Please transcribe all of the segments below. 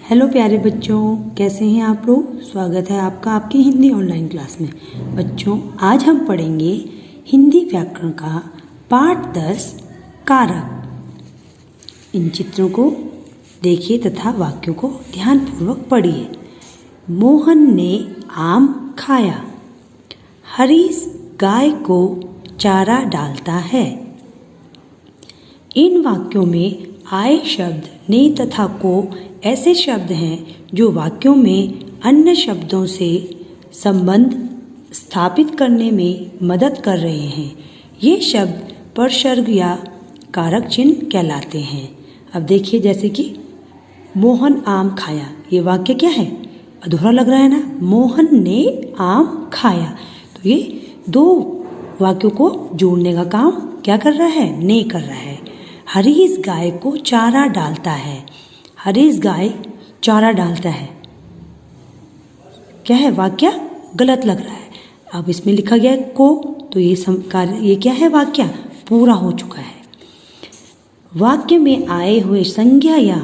Hello प्यारे बच्चों, कैसे हैं आप लोग। स्वागत है आपका आपकी हिंदी ऑनलाइन क्लास में। बच्चों, आज हम पढ़ेंगे हिंदी व्याकरण का पाठ 10 कारक। इन चित्रों को देखिए तथा वाक्यों को ध्यानपूर्वक पढ़िए। मोहन ने आम खाया, हरीश गाय को चारा डालता है। इन वाक्यों में आए शब्द ने तथा को ऐसे शब्द हैं जो वाक्यों में अन्य शब्दों से संबंध स्थापित करने में मदद कर रहे हैं। ये शब्द परसर्ग या कारक चिन्ह कहलाते हैं। अब देखिए, जैसे कि मोहन आम खाया, ये वाक्य क्या है? अधूरा लग रहा है ना। मोहन ने आम खाया, तो ये दो वाक्यों को जोड़ने का काम क्या कर रहा है? ने कर रहा है। हरीश गाय को चारा डालता है, हरीश गाय चारा डालता है, क्या है? वाक्य गलत लग रहा है। अब इसमें लिखा गया है को, तो ये क्या है? वाक्य पूरा हो चुका है। वाक्य में आए हुए संज्ञा या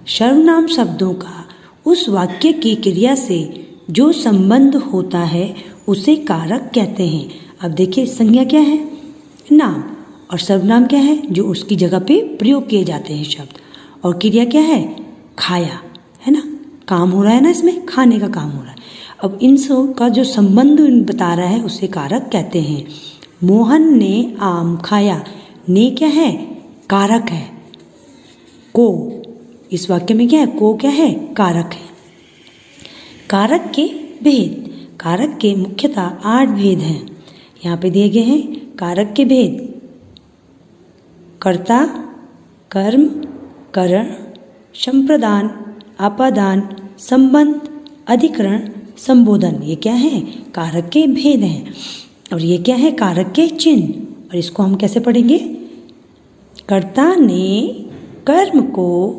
सर्वनाम शब्दों का उस वाक्य की क्रिया से जो संबंध होता है उसे कारक कहते हैं। अब देखिए, संज्ञा क्या है? नाम, और सर्वनाम क्या है? जो उसकी जगह पे प्रयोग किए जाते हैं शब्द। और क्रिया क्या है? खाया, है ना। काम हो रहा है ना, इसमें खाने का काम हो रहा है। अब इन सब का जो संबंध बता रहा है उसे कारक कहते हैं। मोहन ने आम खाया, ने क्या है? कारक है। को, इस वाक्य में क्या है? को क्या है? कारक है। कारक के भेद, कारक के मुख्यतः 8 भेद हैं। यहाँ पे दिए गए हैं कारक के भेद: कर्ता, कर्म, करण, संप्रदान, अपादान, संबंध, अधिकरण, संबोधन। ये क्या है? कारक के भेद हैं। और ये क्या है? कारक के चिन्ह। और इसको हम कैसे पढ़ेंगे? कर्ता ने कर्म को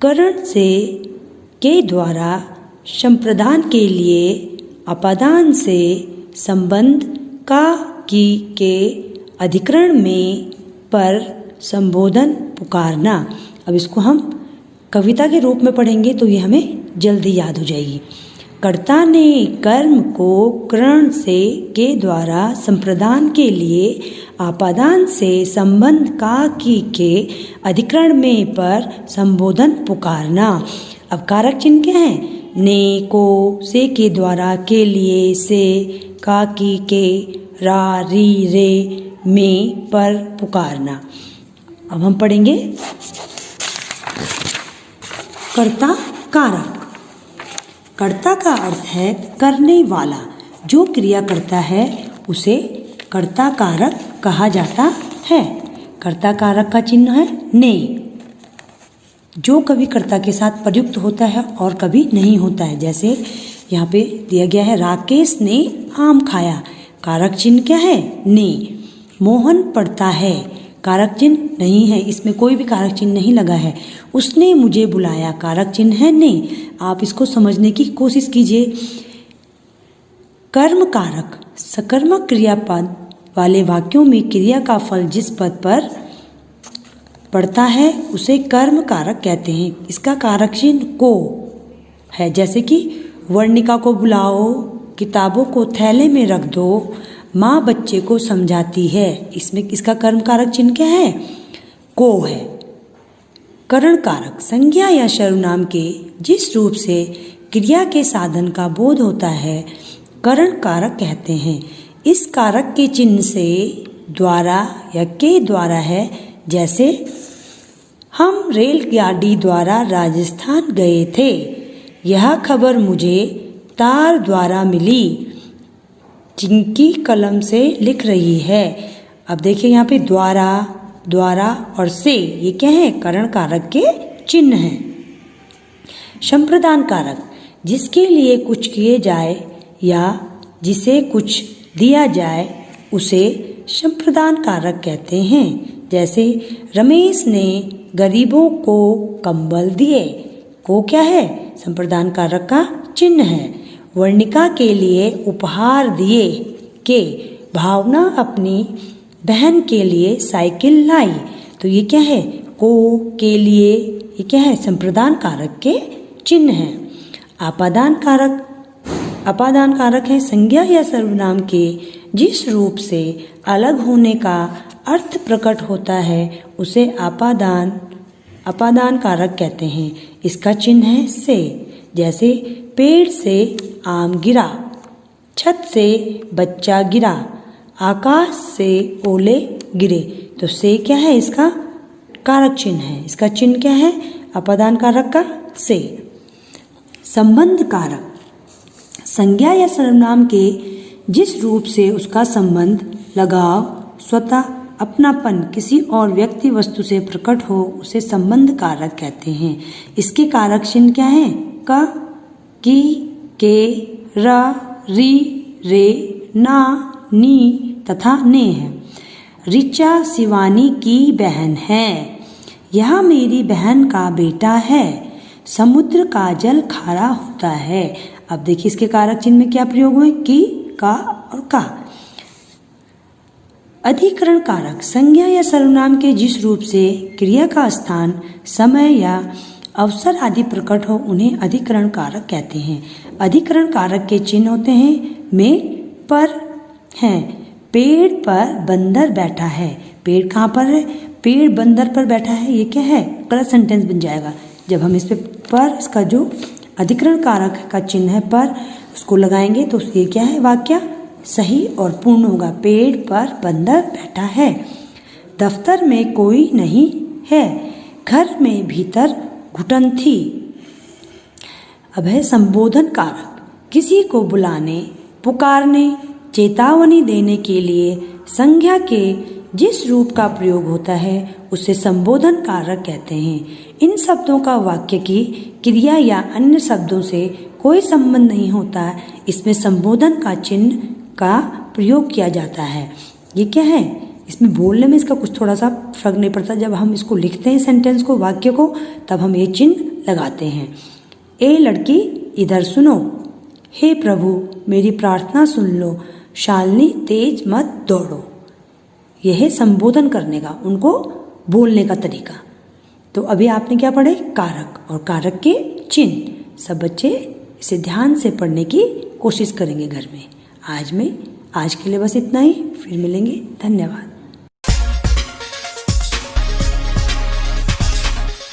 करण से के द्वारा संप्रदान के लिए अपादान से संबंध का की के अधिकरण में पर संबोधन पुकारना। अब इसको हम कविता के रूप में पढ़ेंगे तो ये हमें जल्दी याद हो जाएगी। कर्ता ने कर्म को करण से के द्वारा संप्रदान के लिए आपादान से संबंध का की के अधिकरण में पर संबोधन पुकारना। अब कारक चिन्ह क्या है? ने, को, से के द्वारा, के लिए, से, का, की, के, रा, री, रे, में, पर पुकारना। अब हम पढ़ेंगे कर्ता कारक। कर्ता का अर्थ है करने वाला। जो क्रिया करता है उसे कर्ता कारक कहा जाता है। कर्ता कारक का चिन्ह है ने, जो कभी कर्ता के साथ प्रयुक्त होता है और कभी नहीं होता है। जैसे यहाँ पे दिया गया है राकेश ने आम खाया, कारक चिन्ह क्या है? ने। मोहन पढ़ता है, कारक चिन्ह नहीं है, इसमें कोई भी कारक चिन्ह नहीं लगा है। उसने मुझे बुलाया, कारक चिन्ह है ने। आप इसको समझने की कोशिश कीजिए। कर्म कारक सकर्मक क्रियापद वाले वाक्यों में क्रिया का फल जिस पद पर पड़ता है उसे कर्म कारक कहते हैं। इसका कारक चिन्ह को है। जैसे कि वर्णिका को बुलाओ, किताबों को थैले में रख दो, माँ बच्चे को समझाती है। इसमें इसका कर्म कारक चिन्ह क्या है? को है। करण कारक संज्ञा या सर्वनाम के जिस रूप से क्रिया के साधन का बोध होता है करण कारक कहते हैं। इस कारक के चिन्ह से द्वारा या के द्वारा है। जैसे हम रेलगाड़ी द्वारा राजस्थान गए थे, यह खबर मुझे तार द्वारा मिली, जिनकी कलम से लिख रही है। अब देखिए यहाँ पे द्वारा, द्वारा और से, ये क्या है? करण कारक के चिन्ह हैं। संप्रदान कारक जिसके लिए कुछ किए जाए या जिसे कुछ दिया जाए उसे संप्रदान कारक कहते हैं। जैसे रमेश ने गरीबों को कंबल दिए, को क्या है? संप्रदान कारक का चिन्ह है। वर्णिका के लिए उपहार दिए, के भावना अपनी बहन के लिए साइकिल लाई, तो ये क्या है? को, के लिए, ये क्या है? संप्रदान कारक के चिन्ह है। अपादान कारक है संज्ञा या सर्वनाम के जिस रूप से अलग होने का अर्थ प्रकट होता है उसे अपादान कारक कहते हैं। इसका चिन्ह है से। जैसे पेड़ से आम गिरा, छत से बच्चा गिरा, आकाश से ओले गिरे। तो से क्या है? इसका कारक चिन्ह है। इसका चिन्ह क्या है? अपादान कारक का से। संबंध कारक संज्ञा या सर्वनाम के जिस रूप से उसका संबंध, लगाव, स्वतः अपनापन किसी और व्यक्ति वस्तु से प्रकट हो उसे संबंध कारक कहते हैं। इसके कारक चिन्ह क्या है? क, की, के, र, री, रे, ना, नी तथा ने है। ऋचा शिवानी की बहन है। यह मेरी बहन का बेटा है। समुद्र का जल खारा होता है। अब देखिए इसके कारक चिन्ह में क्या प्रयोग हुए? की, का और का। अधिकरण कारक संज्ञा या सर्वनाम के जिस रूप से क्रिया का स्थान, समय या अवसर आदि प्रकट हो उन्हें अधिकरण कारक कहते हैं। अधिकरण कारक के चिन्ह होते हैं में, पर, हैं। पेड़ पर बंदर बैठा है। पेड़ कहाँ पर है? पेड़ बंदर पर बैठा है। ये क्या है? गलत सेंटेंस बन जाएगा। जब हम इस पर इसका जो अधिकरण कारक का चिन्ह है पर उसको लगाएंगे तो ये क्या है? वाक्य सही और पूर्ण होगा। पेड़ पर बंदर बैठा है। दफ्तर में कोई नहीं है। घर में भीतर घुटन थी। अब है संबोधन कारक। किसी को बुलाने, पुकारने, चेतावनी देने के लिए संज्ञा के जिस रूप का प्रयोग होता है उसे संबोधन कारक कहते हैं। इन शब्दों का वाक्य की क्रिया या अन्य शब्दों से कोई संबंध नहीं होता। इसमें संबोधन का चिन्ह का प्रयोग किया जाता है। ये क्या है? इसमें बोलने में इसका कुछ थोड़ा सा फर्क नहीं पड़ता। जब हम इसको लिखते हैं सेंटेंस को, वाक्य को, तब हम ये चिन्ह लगाते हैं। ए लड़की इधर सुनो। हे प्रभु मेरी प्रार्थना सुन लो। शालिनी तेज मत दौड़ो। यह है संबोधन करने का, उनको बोलने का तरीका। तो अभी आपने क्या पढ़े? कारक और कारक के चिन्ह। सब बच्चे इसे ध्यान से पढ़ने की कोशिश करेंगे घर में। आज के लिए बस इतना ही। फिर मिलेंगे। धन्यवाद।